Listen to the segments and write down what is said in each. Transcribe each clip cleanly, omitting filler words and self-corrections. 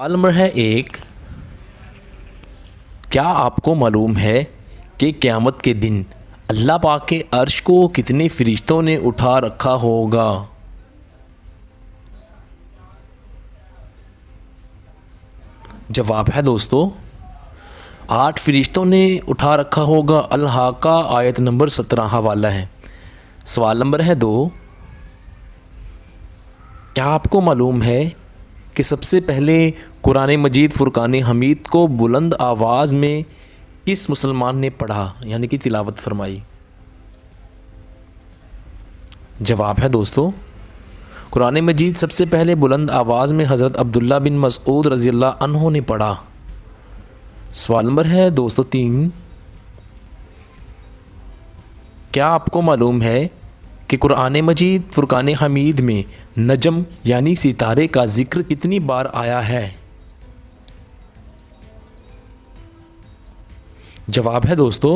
सवाल नंबर है एक। क्या आपको मालूम है कि क़यामत के दिन अल्लाह पाक के अर्श को कितने फ़रिश्तों ने उठा रखा होगा? जवाब है दोस्तों 8 फ़रिश्तों ने उठा रखा होगा। अल-हाक़ा आयत नंबर 17 हवाला है। सवाल नंबर है 2। क्या आपको मालूम है कि सबसे पहले कुरान मजीद फ़ुरक़ान हमीद को बुलंद आवाज़ में किस मुसलमान ने पढ़ा यानी कि तिलावत फरमाई? जवाब है दोस्तों कुरान मजीद सबसे पहले बुलंद आवाज़ में हज़रत अब्दुल्ला बिन मसऊद रज़ियल्लाहु अन्हु ने पढ़ा। सवाल नंबर है दोस्तों 3। क्या आपको मालूम है कि कुरान मजीद फ़ुरक़ान हमीद में नजम यानी सितारे का ज़िक्र कितनी बार आया है? जवाब है दोस्तों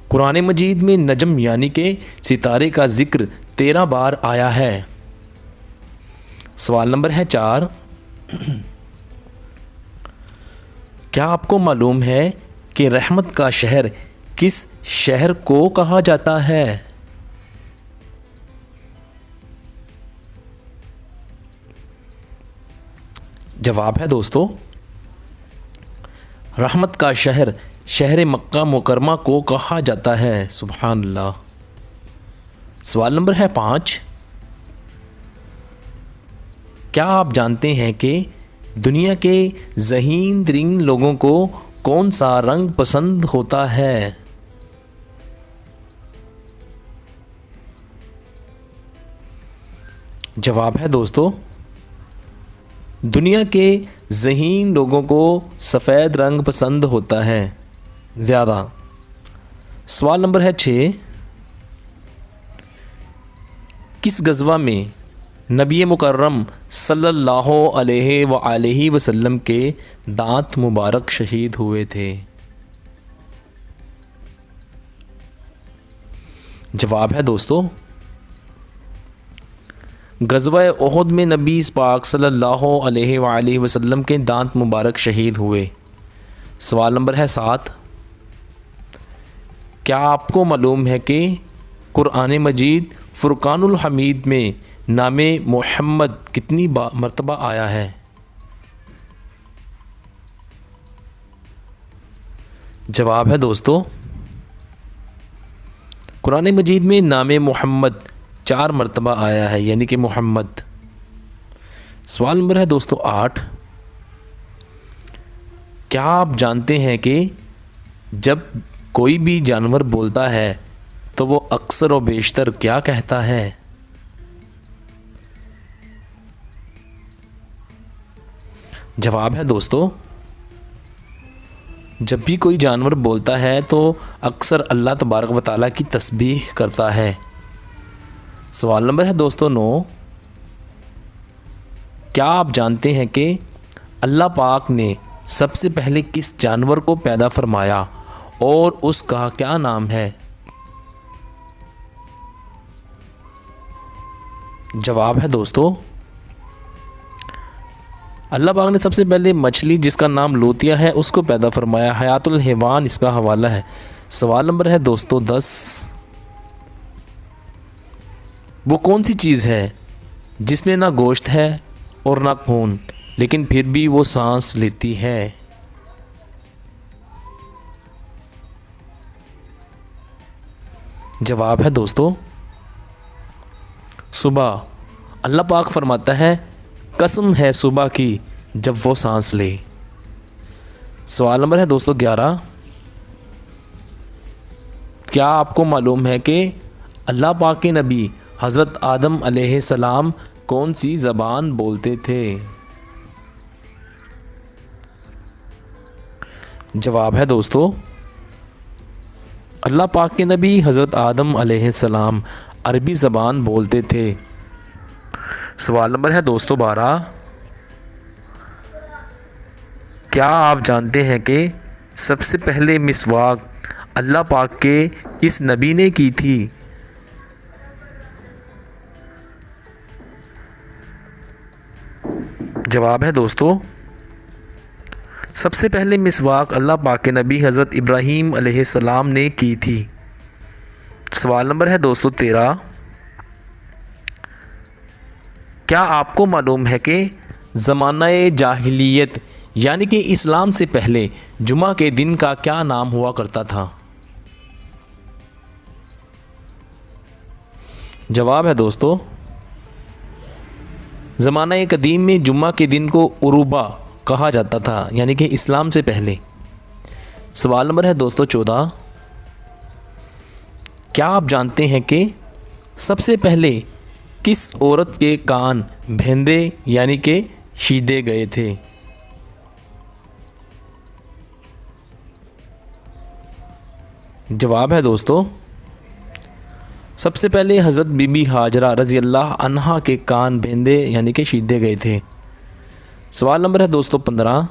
कुरान मजीद में नजम यानी कि सितारे का ज़िक्र 13 बार आया है। सवाल नंबर है 4। क्या आपको मालूम है कि रहमत का शहर किस शहर को कहा जाता है? जवाब है दोस्तों रहमत का शहर शहर मक्का मुकरमा को कहा जाता है। सुभान अल्लाह। सवाल नंबर है 5। क्या आप जानते हैं कि दुनिया के ज़हीन तरीन लोगों को कौन सा रंग पसंद होता है? जवाब है दोस्तों दुनिया के ज़हीन लोगों को सफ़ेद रंग पसंद होता है ज़्यादा। सवाल नंबर है 6। किस गज़वा में नबी मुकर्रम सल्लल्लाहु अलैहि वसल्लम के दांत मुबारक शहीद हुए थे? जवाब है दोस्तों गज़वा उहद में नबी पाक सल्लल्लाहु अलैहि वसल्लम के दांत मुबारक शहीद हुए। सवाल नंबर है 7। क्या आपको मालूम है कि कुरान मजीद फ़ुरक़ानुल हमीद में नामे मोहम्मद कितनी मरतबा आया है? जवाब है दोस्तों कुरान मजीद में नामे मोहम्मद 4 मरतबा आया है यानी कि मोहम्मद। सवाल नंबर है दोस्तों 8। क्या आप जानते हैं कि जब कोई भी जानवर बोलता है तो वो अक्सर व बेशतर क्या कहता है? जवाब है दोस्तों जब भी कोई जानवर बोलता है तो अक्सर अल्लाह तबारक व तआला की तस्बीह करता है। सवाल नंबर है दोस्तों 9। क्या आप जानते हैं कि अल्लाह पाक ने सबसे पहले किस जानवर को पैदा फरमाया और उसका क्या नाम है? जवाब है दोस्तों अल्लाह पाक ने सबसे पहले मछली जिसका नाम लोतिया है उसको पैदा फरमाया। हयातुल हैवान इसका हवाला है। सवाल नंबर है दोस्तों 10। वो कौन सी चीज़ है जिसमें ना गोश्त है और ना खून लेकिन फिर भी वो सांस लेती है? जवाब है दोस्तों सुबह। अल्लाह पाक फरमाता है कसम है सुबह की जब वो सांस ले। सवाल नंबर है दोस्तों 11। क्या आपको मालूम है कि अल्लाह पाक के नबी हज़रत आदम अलैहिस्सलाम कौन सी ज़बान बोलते थे? जवाब है दोस्तों अल्लाह पाक के नबी हज़रत आदम अलैहिस्सलाम अरबी ज़बान बोलते थे। सवाल नंबर है दोस्तों 12। क्या आप जानते हैं कि सबसे पहले मिसवाक अल्लाह पाक के किस नबी ने की थी? जवाब है दोस्तों सबसे पहले मिसवाक अल्लाह पाक के नबी हज़रत इब्राहीम अलैहिस्सलाम ने की थी। सवाल नंबर है दोस्तों 13। क्या आपको मालूम है कि ज़माना-ए जाहिलियत यानी कि इस्लाम से पहले जुमा के दिन का क्या नाम हुआ करता था? जवाब है दोस्तों, ज़माना कदीम में जुम्मा के दिन को उरूबा कहा जाता था, यानी कि इस्लाम से पहले। सवाल नंबर है दोस्तों 14। क्या आप जानते हैं कि सबसे पहले किस औरत के कान भेंदे यानी कि शीदे गए थे? जवाब है दोस्तों, सबसे पहले हज़रत बीबी हाजरा रज़ी अल्लाह अन्हा के कान भेंदे यानी कि शीदे गए थे। सवाल नंबर है दोस्तों 15।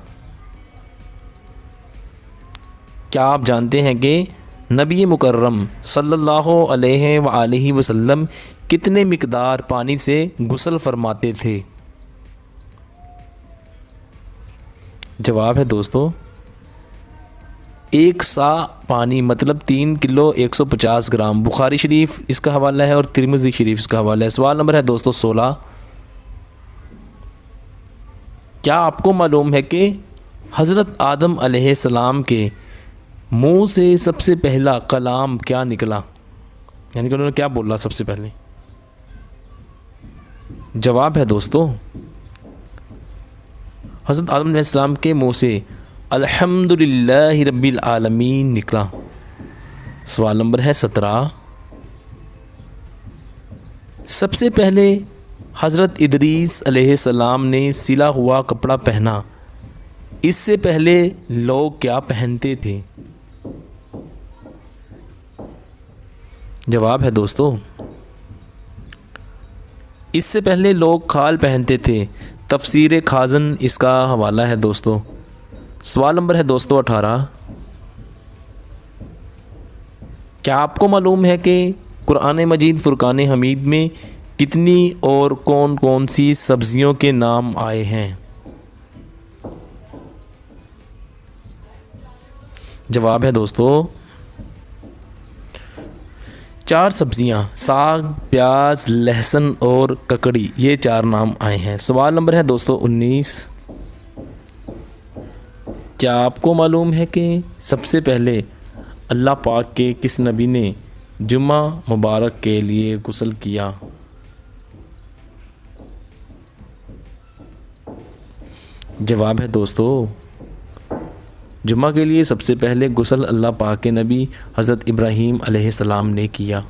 क्या आप जानते हैं कि नबी मुकर्रम सल्लल्लाहु अलैहि वसल्लम कितने मिक़दार पानी से गुस्ल फरमाते थे? जवाब है दोस्तों, 1 सा पानी मतलब 3 किलो 150 ग्राम। बुखारी शरीफ इसका हवाला है और तिरमिज़ी शरीफ इसका हवाला है। सवाल नंबर है दोस्तों 16। क्या आपको मालूम है कि हज़रत आदम अलैहिस्सलाम के मुंह से सबसे पहला कलाम क्या निकला, यानी कि उन्होंने क्या बोला सबसे पहले? जवाब है दोस्तों, हज़रत आदम अलैहिस्सलाम के मुंह से अल्हम्दुलिल्लाहि रब्बिल आलमीन निकला। सवाल नंबर है 17। सबसे पहले हज़रत इदरीस अलैहिस्सलाम ने सिला हुआ कपड़ा पहना, इससे पहले लोग क्या पहनते थे? जवाब है दोस्तों, इससे पहले लोग खाल पहनते थे। तफसीर खाज़न इसका हवाला है दोस्तों। सवाल नंबर है दोस्तों 18। क्या आपको मालूम है कि कुरान मजीद फ़ुरक़ान हमीद में कितनी और कौन कौन सी सब्ज़ियों के नाम आए हैं? जवाब है दोस्तों, 4 सब्ज़ियाँ साग, प्याज, लहसुन और ककड़ी, ये 4 नाम आए हैं। सवाल नंबर है दोस्तों 19। क्या आपको मालूम है कि सबसे पहले अल्लाह पाक के किस नबी ने जुम्मा मुबारक के लिए गुस्ल किया? जवाब है दोस्तों, जुम्मा के लिए सबसे पहले गुस्ल अल्लाह पाक के नबी हज़रत इब्राहीम अलैहिस्सलाम ने किया।